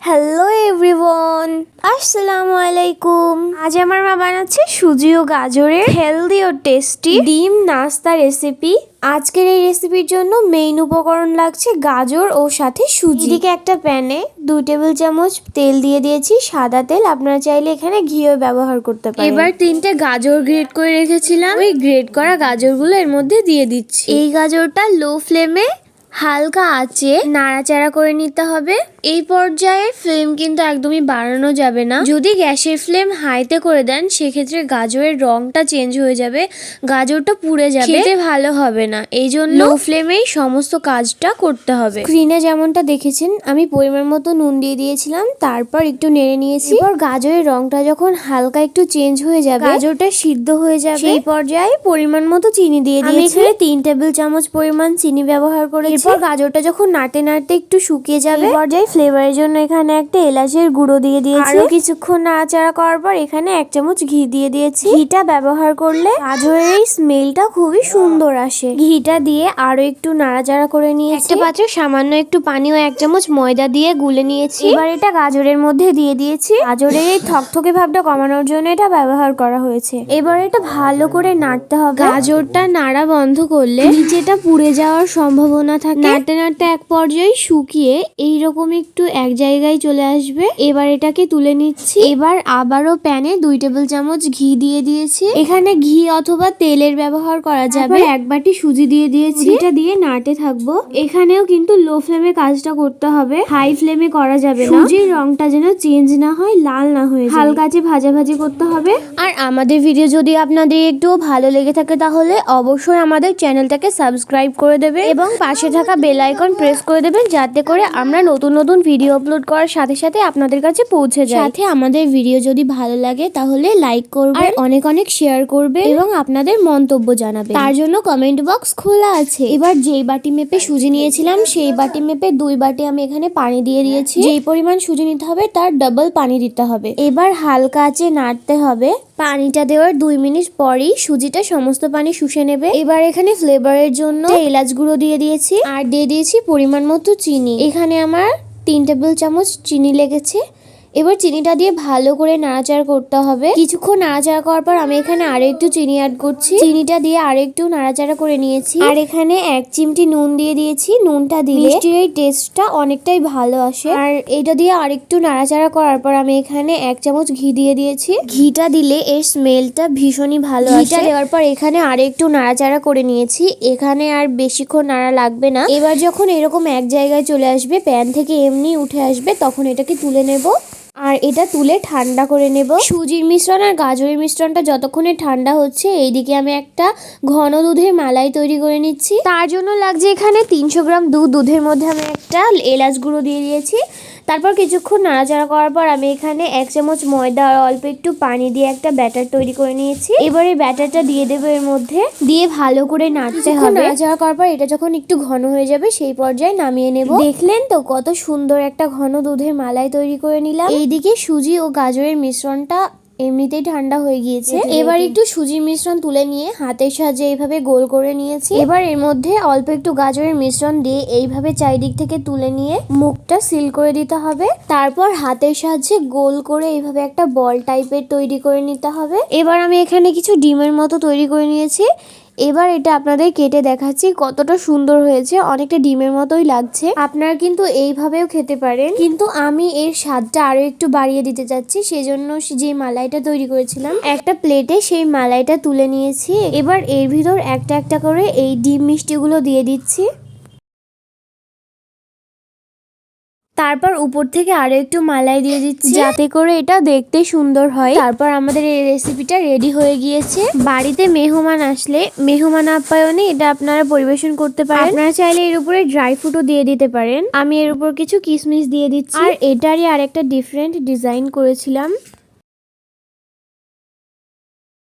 Hello everyone, আসসালামু আলাইকুম। আজ আমার মা বানাচ্ছে সুজি ও গাজরের হেলদি ও টেস্টি ডিম নাস্তা রেসিপি। আজকের এই রেসিপির জন্য মেইন উপকরণ লাগছে গাজর ও সাথে সুজি। এদিকে একটা প্যানে 2 টেবিল চামচ তেল দিয়ে দিয়েছি, সাদা তেল। আপনারা চাইলে এখানে ঘিও ব্যবহার করতে পারেন। এবার 3টে গাজর গ্রেট করে রেখেছিলাম, ওই গ্রেট করা গাজরগুলো এর মধ্যে দিয়ে দিচ্ছি। এই গাজরটা লো ফ্লেমে হালকা আঁচে নাড়াচাড়া করে নিতে হবে। এই পর্যায়ে ফ্লেম কিন্তু একদমই বাড়ানো যাবে না। যদি গ্যাসের ফ্লেম হাইতে করে দেন সেক্ষেত্রে গাজরের রংটা চেঞ্জ হয়ে যাবে, গাজরটা পুড়ে যাবে, খেতে ভালো হবে না। এই জন্য লো ফ্লেমেই সমস্ত কাজটা করতে হবে। স্ক্রিনে যেমনটা দেখেছেন আমি পরিমাণ মতো নুন দিয়ে দিয়েছিলাম, তারপর একটু নেড়ে নিয়েছি। এরপর গাজরের রংটা যখন হালকা একটু চেঞ্জ হয়ে যাবে, গাজরটা সিদ্ধ হয়ে যাবে, সেই পর্যায়ে পরিমাণ মতো চিনি দিয়ে দিয়েছি। আমি এখানে 3 টেবিল চামচ পরিমাণ চিনি ব্যবহার করেছি। এরপর গাজরটা যখন নাড়তে নাড়তে একটু শুকিয়ে যাবে, এই পর্যায়ে ফ্লেভারের জন্য এখানে একটা এলাচের গুঁড়ো দিয়ে দিয়েছি। আরো কিছুক্ষণ নাড়াচাড়া করার পর এখানে 1 চামচ ঘি দিয়ে দিয়েছি। ঘিটা ব্যবহার করলে গাজরের এই স্মেলটা খুবই সুন্দর আসে। ঘিটা দিয়ে আরো একটু নাড়াচাড়া করে নিয়েছি। একটা পাত্রে সামান্য একটু পানি ও 1 চামচ ময়দা দিয়ে গুলে নিয়েছি। এবার এটা গাজরের মধ্যে দিয়ে দিয়েছি। গাজরের এই থকথকে ভাবটা কমানোর জন্য এটা ব্যবহার করা হয়েছে। এবার এটা ভালো করে নাড়তে হবে। গাজরটা নাড়া বন্ধ করলে নিচেটা পুড়ে যাওয়ার সম্ভাবনা থাকে। নাড়তে নাড়তে এক পর্যায়ে শুকিয়ে এইরকম একটু এক জায়গায় চলে আসবে। এবার এটাকে তুলে নিচ্ছি। এবার আবারও প্যানে 2 টেবিল চামচ ঘি দিয়ে দিয়েছি। এখানে ঘি অথবা তেলের ব্যবহার করা যাবে। 1 বাটি সুজি দিয়ে দিয়েছি। এটা দিয়ে নাড়তে থাকবো। এখানেও কিন্তু লো ফ্লেমে কাজটা করতে হবে, হাই ফ্লেমে করা যাবে না। সুজির রংটা যেন চেঞ্জ না হয়, লাল না হয়ে যায়, হালকা আছে ভাজাভাজি করতে হবে। আর আমাদের ভিডিও যদি আপনাদের একটু ভালো লেগে থাকে তাহলে অবশ্যই আমাদের চ্যানেলটাকে সাবস্ক্রাইব করে দেবে এবং পাশে থাকা বেল আইকন প্রেস করে দেবেন, যাতে করে আমরা নতুন নতুন ভিডিও আপলোড করার সাথে সাথে আপনাদের কাছে পৌঁছে যায়। সাথে আমাদের ভিডিও যদি ভালো লাগে তাহলে লাইক করবেন, অনেক অনেক শেয়ার করবেন এবং আপনাদের মন্তব্য জানাবেন। তার জন্য কমেন্ট বক্স খোলা আছে। এবার যেই বাটি মেপে সুজি নিয়েছিলাম সেই বাটি মেপে 2 বাটি আমি এখানে পানি দিয়ে দিয়েছি। যেই পরিমাণ সুজি নিতে হবে তার ডাবল পানি দিতে হবে। এবার হালকা আঁচে নাড়তে হবে। পানিটা দেওয়ার 2 মিনিট পরই সুজিটা সমস্ত পানি শুষে নেবে। এবার এখানে ফ্লেভারের জন্য এলাচ গুঁড়ো দিয়ে দিয়েছি আর দিয়ে দিয়েছি পরিমাণ মতো চিনি। এখানে আমার 3 টেবিল চামচ চিনি লেগেছে। এবার চিনিটা দিয়ে ভালো করে নাড়াচাড়া করতে হবে। কিছুক্ষণ নাড়াচাড়া করার পর আমি এখানে আরো একটু চিনি অ্যাড করছি। চিনিটা দিয়ে আরো একটু নাড়াচাড়া করে নিয়েছি। আর এখানে 1 চিমটি নুন দিয়ে দিয়েছি। নুনটা দিলে মিষ্টির এই টেস্টটা অনেকটাই ভালো আসে। আর এটা দিয়ে আরেকটু নাড়াচাড়া করার পর আমি এখানে 1 চামচ ঘি দিয়ে দিয়েছি। ঘিটা দিলে এর স্মেলটা ভীষণই ভালো আসে। ঘিটা দেওয়ার পর এখানে আরো একটু নাড়াচাড়া করে নিয়েছি। এখানে আর বেশিক্ষণ নাড়া লাগবে না। এবার যখন এরকম এক জায়গায় চলে আসবে, প্যান থেকে এমনি উঠে আসবে, তখন এটাকে তুলে নেব। আর এটা তুলে ঠান্ডা করে নেব। সুজির মিশ্রণ আর গাজরের মিশ্রণটা যতক্ষণে ঠান্ডা হচ্ছে, এইদিকে আমি একটা ঘন দুধের মালাই তৈরি করে নিচ্ছি। তার জন্য লাগছে এখানে 300 গ্রাম দুধ। দুধের মধ্যে আমি একটা এলাচ গুঁড়ো দিয়ে দিয়েছি। তারপর কিছুক্ষণ নাড়াচাড়া করার পর আমি এখানে 1 চামচ ময়দা আর অল্প একটু পানি দিয়ে একটা ব্যাটার তৈরি করে নিয়েছি। এবার এই ব্যাটারটা দিয়ে দেবো এর মধ্যে, দিয়ে ভালো করে নাড়তে হবে। নাড়াচাড়া করার পর এটা যখন একটু ঘন হয়ে যাবে সেই পর্যায়ে নামিয়ে নেব। দেখলেন তো কত সুন্দর একটা ঘন দুধের মালাই তৈরি করে নিলাম। এইদিকে সুজি ও গাজরের মিশ্রণটা এমনিতেই ঠান্ডা হয়ে গিয়েছে। এবার একটু সুজির মিশ্রণ তুলে নিয়ে হাতের সাহায্যে এইভাবে গোল করে নিয়েছি। এবার এর মধ্যে অল্প একটু গাজরের মিশ্রণ দিয়ে এইভাবে চারিদিক থেকে তুলে নিয়ে মুখটা সিল করে দিতে হবে। তারপর হাতের সাহায্যে গোল করে এইভাবে একটা বল টাইপের তৈরি করে নিতে হবে। এবার আমি এখানে কিছু ডিমের মতো তৈরি করে নিয়েছি। এবার এটা আপনাদের কেটে দেখাচ্ছি কতটা সুন্দর হয়েছে, অনেকটা ডিমের মতোই লাগছে। আপনারা কিন্তু এইভাবেও খেতে পারেন, কিন্তু আমি এর স্বাদটা আরো একটু বাড়িয়ে দিতে চাচ্ছি। সেজন্য যে মালাইটা তৈরি করেছিলাম একটা প্লেটে সেই মালাইটা তুলে নিয়েছি। এবার এর ভিতর একটা একটা করে এই ডিম মিষ্টিগুলো দিয়ে দিচ্ছি। তারপর উপর থেকে আরো একটু মালাই দিয়ে দিচ্ছি, যাতে করে এটা দেখতে সুন্দর হয়। তারপর আমাদের এই রেসিপিটা রেডি হয়ে গিয়েছে। বাড়িতে মেহমান আসলে মেহমান আপ্যায়নে এটা আপনারা পরিবেশন করতে পারেন। আপনারা চাইলে এর উপরে ড্রাই ফ্রুটও দিয়ে দিতে পারেন। আমি এর উপর কিছু কিশমিশ দিয়ে দিচ্ছি। আর এটারই আরেকটা ডিফারেন্ট ডিজাইন করেছিলাম।